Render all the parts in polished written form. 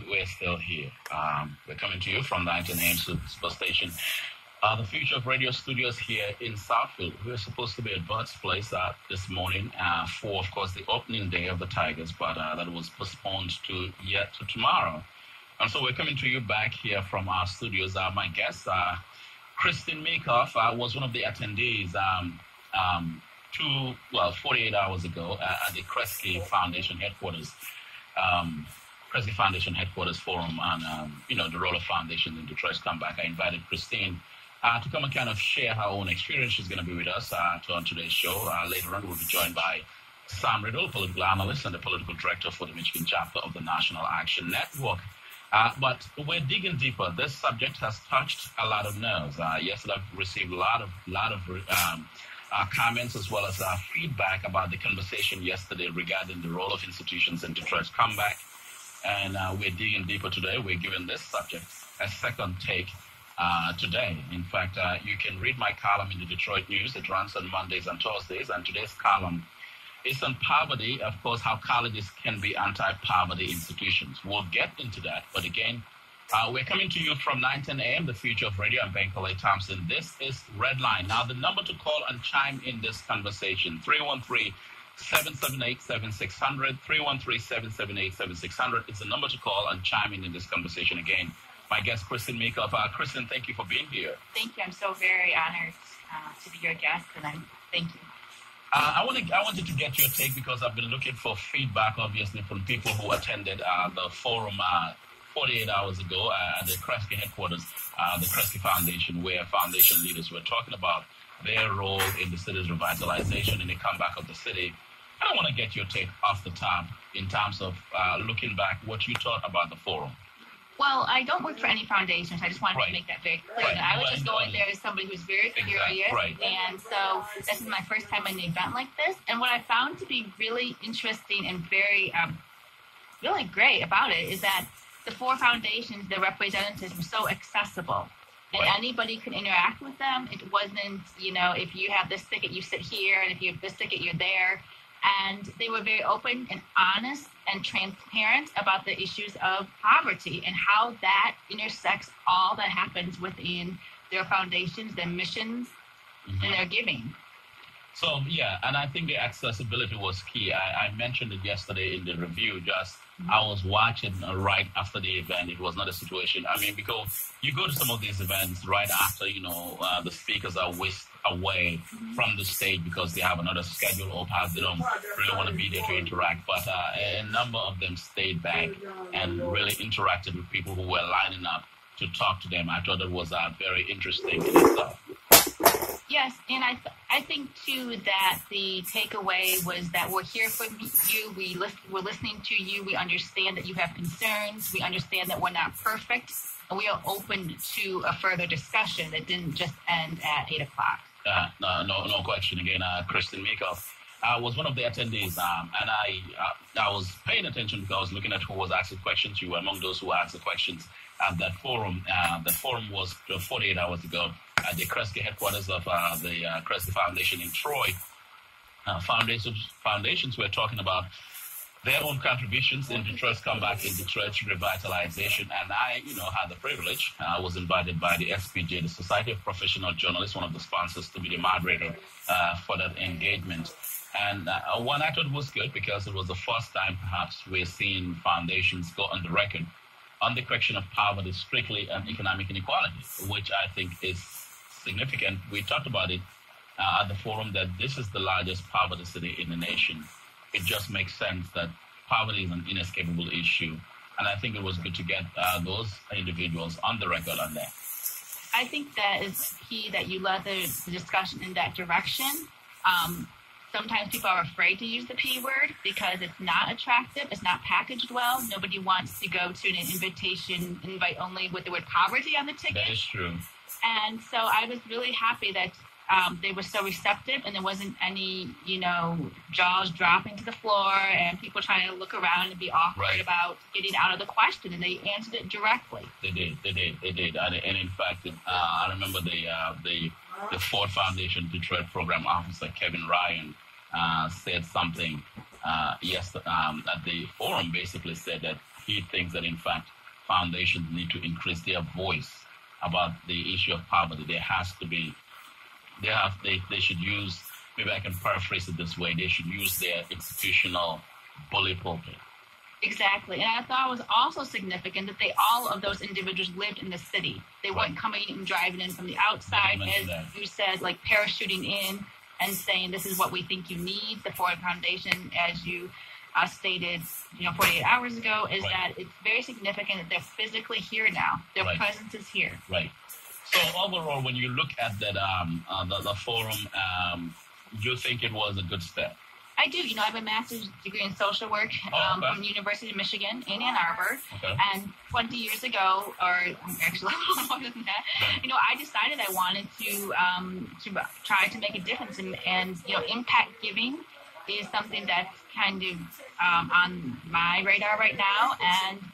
we're still here. We're coming to you from 19 AM Super Station. The Future of Radio Studios here in Southfield. We're supposed to be at Bud's Place this morning for, of course, the opening day of the Tigers, but that was postponed to tomorrow. And so we're coming to you back here from our studios. My guest, Kristen Meekhoff, was one of the attendees 48 hours ago at the Kresge Foundation headquarters. Kresge Foundation headquarters forum on, the role of foundation in Detroit's comeback. I invited Christine to come and kind of share her own experience. She's going to be with us on today's show. Later on, we'll be joined by Sam Riddle, political analyst and the political director for the Michigan chapter of the National Action Network. But we're digging deeper. This subject has touched a lot of nerves. Yesterday, I've received a lot of comments as well as feedback about the conversation yesterday regarding the role of institutions in Detroit's comeback. And we're digging deeper today. We're giving this subject a second take today. In fact, you can read my column in the Detroit News. It runs on Mondays and Thursdays. And today's column is on poverty, of course, how colleges can be anti-poverty institutions. We'll get into that. But again, we're coming to you from 9:10 a.m., the Future of Radio. I'm Bankole Thompson. This is Redline. Now, the number to call and chime in this conversation, 313-778-7600, 313-778-7600 is the number to call and chime in this conversation. Again, my guest, Kristen Meekhoff. Kristen, thank you for being here. Thank you. I'm so very honored to be your guest, and thank you. I wanted to get your take because I've been looking for feedback, obviously, from people who attended the forum 48 hours ago at the Kresge headquarters, the Kresge Foundation, where foundation leaders were talking about their role in the city's revitalization and the comeback of the city. I want to get your take off the top in terms of looking back, what you thought about the forum. Well, I don't work for any foundations. I just wanted to make that very clear. Right. I was just going there as somebody who's very curious. Right. And so this is my first time in an event like this. And what I found to be really interesting and very, really great about it is that the four foundations, the representatives were so accessible. And anybody could interact with them. It wasn't, if you have this ticket, you sit here. And if you have this ticket, you're there. And they were very open and honest and transparent about the issues of poverty and how that intersects all that happens within their foundations, their missions, and their giving. So, and I think the accessibility was key. I mentioned it yesterday in the review. I was watching right after the event. It was not a situation. I mean, because you go to some of these events right after, the speakers are whisked away from the stage because they have another schedule or perhaps they don't really want to be there to interact. But a number of them stayed back and really interacted with people who were lining up to talk to them. I thought that was very interesting in itself. Yes, and I think, too, that the takeaway was that we're here for you. We're listening to you. We understand that you have concerns. We understand that we're not perfect. And we are open to a further discussion that didn't just end at 8 o'clock. No question. Again, Kristen Meekhoff was one of the attendees, and I was paying attention because I was looking at who was asking questions. You were among those who asked the questions at that forum. The forum was 48 hours ago at the Kresge headquarters of the Kresge Foundation in Troy. Foundations were talking about their own contributions in Detroit's comeback, in Detroit's revitalization. And I, had the privilege. I was invited by the SPJ, the Society of Professional Journalists, one of the sponsors, to be the moderator for that engagement. And one I thought was good because it was the first time perhaps we're seeing foundations go on the record on the question of poverty strictly and economic inequality, which I think is significant. We talked about it at the forum that this is the largest poverty city in the nation. It just makes sense that poverty is an inescapable issue. And I think it was good to get those individuals on the record on that. I think that it's key that you led the discussion in that direction. Sometimes people are afraid to use the P word because it's not attractive. It's not packaged well. Nobody wants to go to an invite only with the word poverty on the ticket. That is true. And so I was really happy that they were so receptive and there wasn't any, jaws dropping to the floor and people trying to look around and be awkward about getting out of the question. And they answered it directly. They did. And in fact, I remember the Ford Foundation Detroit program officer, Kevin Ryan, said something at the forum, basically said that he thinks that, in fact, foundations need to increase their voice about the issue of poverty. There has to be, they should use, maybe I can paraphrase it this way, they should use their institutional bully pulpit. Exactly. And I thought it was also significant that all of those individuals lived in the city. They weren't coming and driving in from the outside, as you said, like parachuting in and saying, this is what we think you need. The Ford Foundation, as you stated, 48 hours ago, is that it's very significant that they're physically here now. Their presence is here. Right. So overall, when you look at that, the forum, you think it was a good step? I do. I have a master's degree in social work from the University of Michigan in Ann Arbor. Okay. And 20 years ago, or actually a little more than that, I decided I wanted to try to make a difference. And impact giving is something that's kind of on my radar right now. And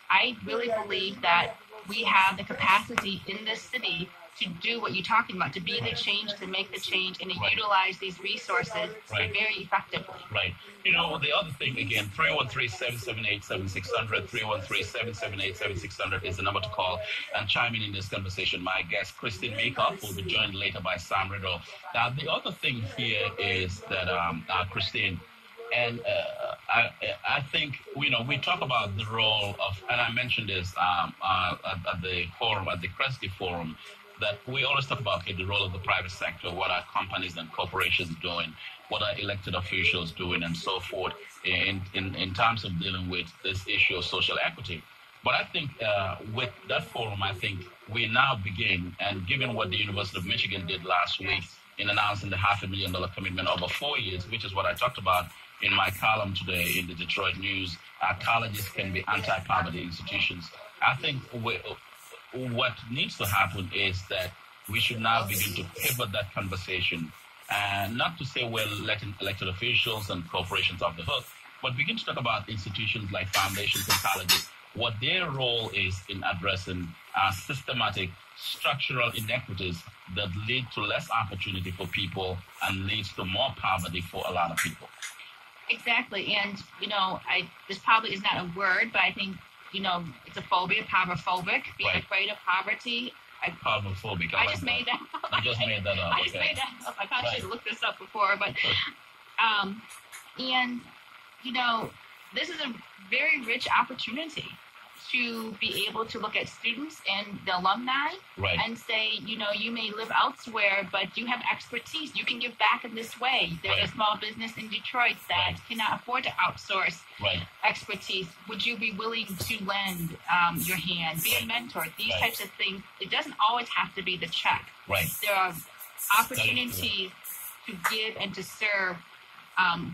I really believe that we have the capacity in this city to do what you're talking about, to be the change, to make the change, and to utilize these resources very effectively. Right. The other thing, again, 313-778-7600, 313-778-7600 is the number to call and chime in this conversation. My guest, Christine Meekhoff, will be joined later by Sam Riddle. Now, the other thing here is that, Christine, and I think, we talk about the role of, and I mentioned this at the forum, at the Kresge Forum, that we always talk about the role of the private sector, what are companies and corporations doing, what are elected officials doing, and so forth in terms of dealing with this issue of social equity. But I think with that forum, I think we now begin, and given what the University of Michigan did last week in announcing the $500,000 commitment over 4 years, which is what I talked about in my column today in the Detroit News, colleges can be anti-poverty institutions. I think what needs to happen is that we should now begin to pivot that conversation, and not to say we're letting elected officials and corporations off the hook, but begin to talk about institutions like foundations and colleges, what their role is in addressing systematic structural inequities that lead to less opportunity for people and leads to more poverty for a lot of people. Exactly. And, this probably is not a word, but I think it's a phobia, poverphobic, being afraid of poverty. Poverphobic. I just made that up. I just made that up. I just made that up. I probably should have looked this up before, but and this is a very rich opportunity to be able to look at students and the alumni and say, you may live elsewhere, but you have expertise. You can give back in this way. There's a small business in Detroit that cannot afford to outsource expertise. Would you be willing to lend your hand, be a mentor, these types of things? It doesn't always have to be the check. There are opportunities to give and to serve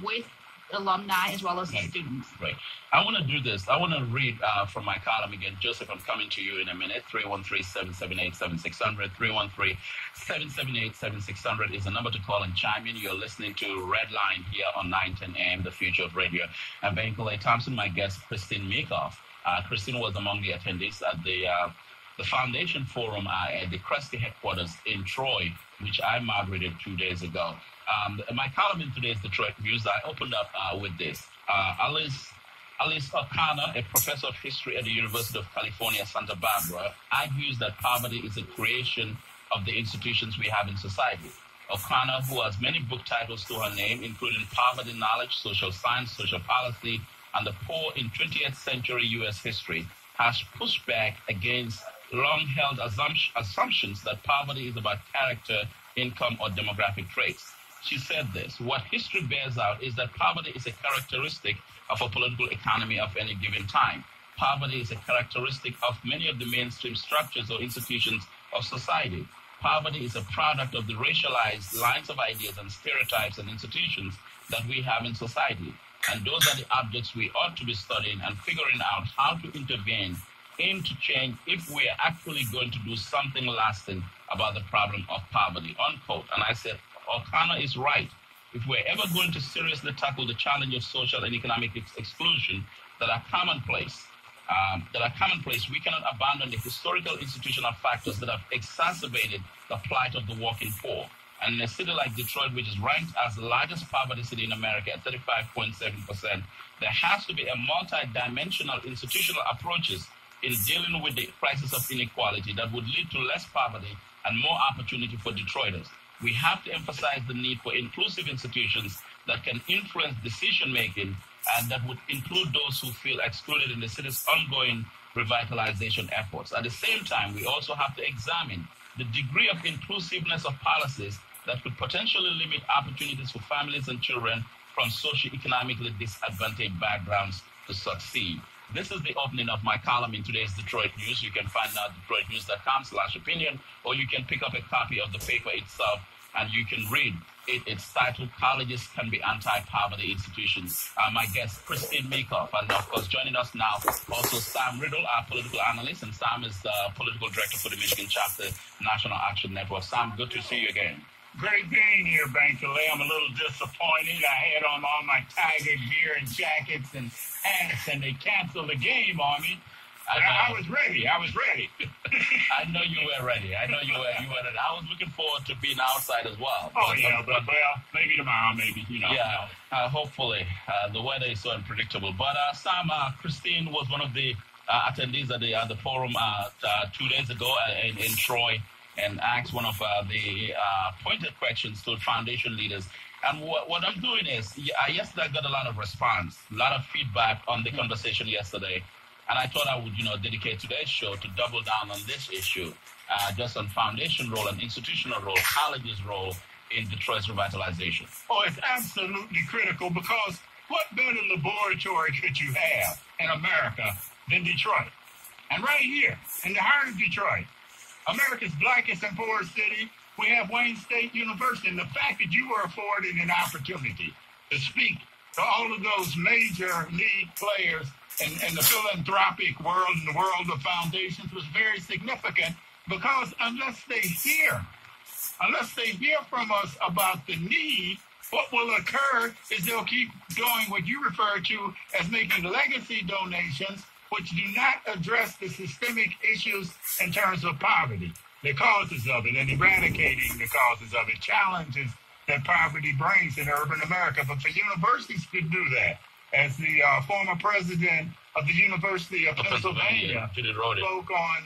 with alumni as well as the students. I want to do this. I want to read from my column again. Joseph, I'm coming to you in a minute. 313-778-7600. 313-778-7600 is the number to call and chime in. You're listening to Redline here on 910 AM, the future of radio. And Ben Clay Thompson, my guest, Christine Meekhoff. Christine was among the attendees at the Foundation Forum at the Kresge headquarters in Troy, which I moderated 2 days ago. My column in today's Detroit News, I opened up with this. Alice O'Connor, a professor of history at the University of California, Santa Barbara, argues that poverty is a creation of the institutions we have in society. O'Connor, who has many book titles to her name, including Poverty Knowledge, Social Science, Social Policy, and the Poor in 20th Century U.S. History, has pushed back against long-held assumptions that poverty is about character, income, or demographic traits. She said this: what history bears out is that poverty is a characteristic of a political economy of any given time. Poverty is a characteristic of many of the mainstream structures or institutions of society. Poverty is a product of the racialized lines of ideas and stereotypes and institutions that we have in society. And those are the objects we ought to be studying and figuring out how to intervene, aim to change if we are actually going to do something lasting about the problem of poverty, unquote. And I said, O'Connor is right. If we're ever going to seriously tackle the challenge of social and economic exclusion that are commonplace, we cannot abandon the historical institutional factors that have exacerbated the plight of the working poor. And in a city like Detroit, which is ranked as the largest poverty city in America at 35.7%, there has to be a multi-dimensional institutional approaches in dealing with the crisis of inequality that would lead to less poverty and more opportunity for Detroiters. We have to emphasize the need for inclusive institutions that can influence decision-making and that would include those who feel excluded in the city's ongoing revitalization efforts. At the same time, we also have to examine the degree of inclusiveness of policies that could potentially limit opportunities for families and children from socioeconomically disadvantaged backgrounds to succeed. This is the opening of my column in today's Detroit News. You can find out DetroitNews.com/opinion, or you can pick up a copy of the paper itself and you can read it. It's titled Colleges Can Be Anti-Poverty Institutions. My guest, Christine Meekhoff, and of course joining us now also Sam Riddle, our political analyst, and Sam is the political director for the Michigan Chapter National Action Network. Sam, good to see you again. Great being here, Bankley. I'm a little disappointed. I had on all my Tiger gear and jackets and hats, and they canceled the game on me. I was ready. I I know you were ready. I was looking forward to being outside as well. Oh, but maybe tomorrow, maybe, Yeah, hopefully. The weather is so unpredictable. But Sam, Christine was one of the attendees at the forum 2 days ago in Troy, and asked one of the pointed questions to foundation leaders. And what I'm doing is, yesterday I got a lot of response, a lot of feedback on the conversation yesterday. And I thought I would, dedicate today's show to double down on this issue, just on foundation role and institutional role, college's role in Detroit's revitalization. Oh, it's absolutely critical, because what better laboratory could you have in America than Detroit? And right here, in the heart of Detroit, America's blackest and poorest city, we have Wayne State University. And the fact that you were afforded an opportunity to speak to all of those major league players in the philanthropic world and the world of foundations was very significant, because unless they hear from us about the need, what will occur is they'll keep doing what you refer to as making legacy donations, which do not address the systemic issues in terms of poverty, the causes of it, and eradicating the causes of it, challenges that poverty brings in urban America. But for universities to do that, as the former president of the University of Pennsylvania spoke on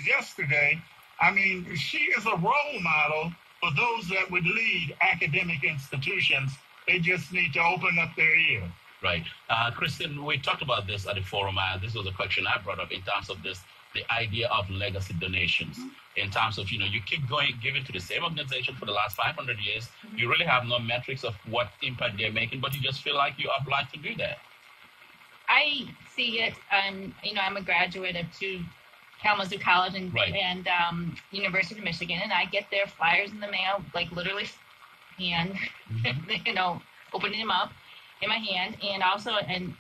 yesterday, I mean, she is a role model for those that would lead academic institutions. They just need to open up their ears. Right. Kristen, we talked about this at the forum. This was a question I brought up in terms of the idea of legacy donations. In terms of, you keep giving to the same organization for the last 500 years. You really have no metrics of what impact they're making, but you just feel like you're obliged to do that. I see it. I'm a graduate of Kalamazoo College and University of Michigan, and I get their flyers in the mail, like literally hand, opening them up in my hand, and also in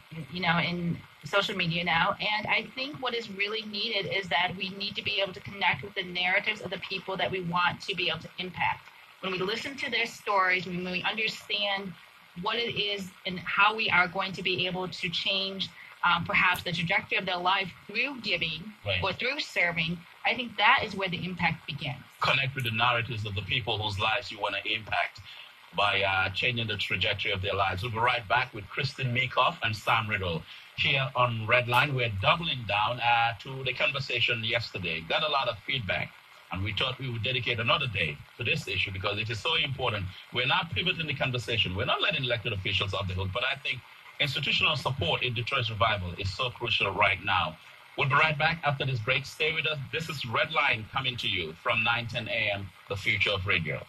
social media now. And I think what is really needed is that we need to be able to connect with the narratives of the people that we want to be able to impact. When we listen to their stories, when we understand what it is and how we are going to be able to change perhaps the trajectory of their life through giving or through serving, I think that is where the impact begins. Connect with the narratives of the people whose lives you want to impact by changing the trajectory of their lives. We'll be right back with Christine Meekhoff and Sam Riddle. Here on Redline, we're doubling down to the conversation yesterday. Got a lot of feedback, and we thought we would dedicate another day to this issue because it is so important. We're not pivoting the conversation. We're not letting elected officials off the hook, but I think institutional support in Detroit's revival is so crucial right now. We'll be right back after this break. Stay with us. This is Redline coming to you from 9:10 a.m., the future of radio.